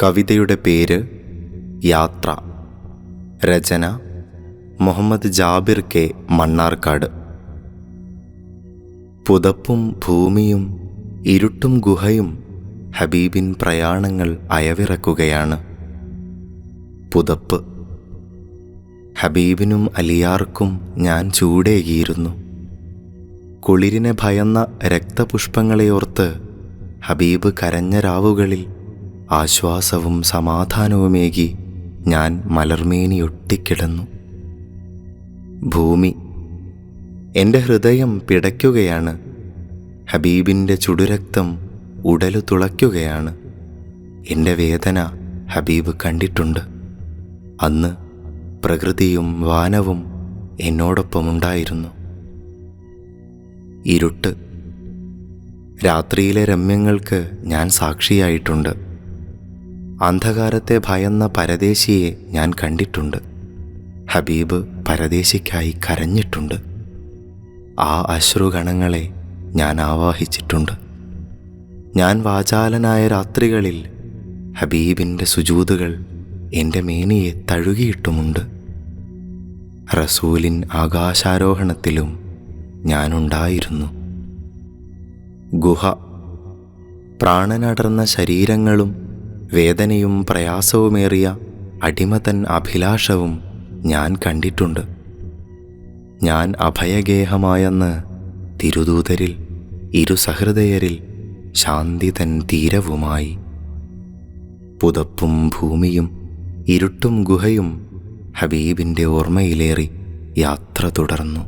കവിതയുടെ പേര് യാത്ര. രചന മുഹമ്മദ് ജാബിർ കെ മണ്ണാർക്കാട്. പുതപ്പും ഭൂമിയും ഇരുട്ടും ഗുഹയും ഹബീബിൻ പ്രയാണങ്ങൾ അയവിറക്കുകയാണ്. പുതപ്പ്. ഹബീബിനും അലിയാർക്കും ഞാൻ ചൂടേകിയിരുന്നു. കുളിരിനെ ഭയന്ന രക്തപുഷ്പങ്ങളെയോർത്ത് ഹബീബ് കരഞ്ഞ രാവുകളിൽ ആശ്വാസവും സമാധാനവുമേകി ഞാൻ മലർമേനിയൊട്ടിക്കിടന്നു. ഭൂമി. എൻ്റെ ഹൃദയം പിടയ്ക്കുകയാണ്. ഹബീബിൻ്റെ ചുടുരക്തം ഉടലു തുളയ്ക്കുകയാണ്. എൻ്റെ വേദന ഹബീബ് കണ്ടിട്ടുണ്ട്. അന്ന് പ്രകൃതിയും വാനവും എന്നോടൊപ്പമുണ്ടായിരുന്നു. ഇരുട്ട്. രാത്രിയിലെ രമ്യങ്ങൾക്ക് ഞാൻ സാക്ഷിയായിട്ടുണ്ട്. അന്ധകാരത്തെ ഭയന്ന പരദേശിയെ ഞാൻ കണ്ടിട്ടുണ്ട്. ഹബീബ് പരദേശിക്കായി കരഞ്ഞിട്ടുണ്ട്. ആ അശ്രുഗണങ്ങളെ ഞാൻ ആവാഹിച്ചിട്ടുണ്ട്. ഞാൻ വാചാലനായ രാത്രികളിൽ ഹബീബിൻ്റെ സുജൂദുകൾ എൻ്റെ മേനിയെ തഴുകിയിട്ടുമുണ്ട്. റസൂലിൻ ആകാശാരോഹണത്തിലും ഞാനുണ്ടായിരുന്നു. ഗുഹ. പ്രാണനടർന്ന ശരീരങ്ങളും വേദനയും പ്രയാസവുമേറിയ അടിമതൻ അഭിലാഷവും ഞാൻ കണ്ടിട്ടുണ്ട്. ഞാൻ അഭയഗേഹമായെന്ന് തിരുദൂതരിൽ ഇരുസഹൃദയരിൽ ശാന്തി തൻ തീരവുമായി. പുതപ്പും ഭൂമിയും ഇരുട്ടും ഗുഹയും ഹബീബിൻ്റെ ഓർമ്മയിലേറി യാത്ര തുടർന്നു.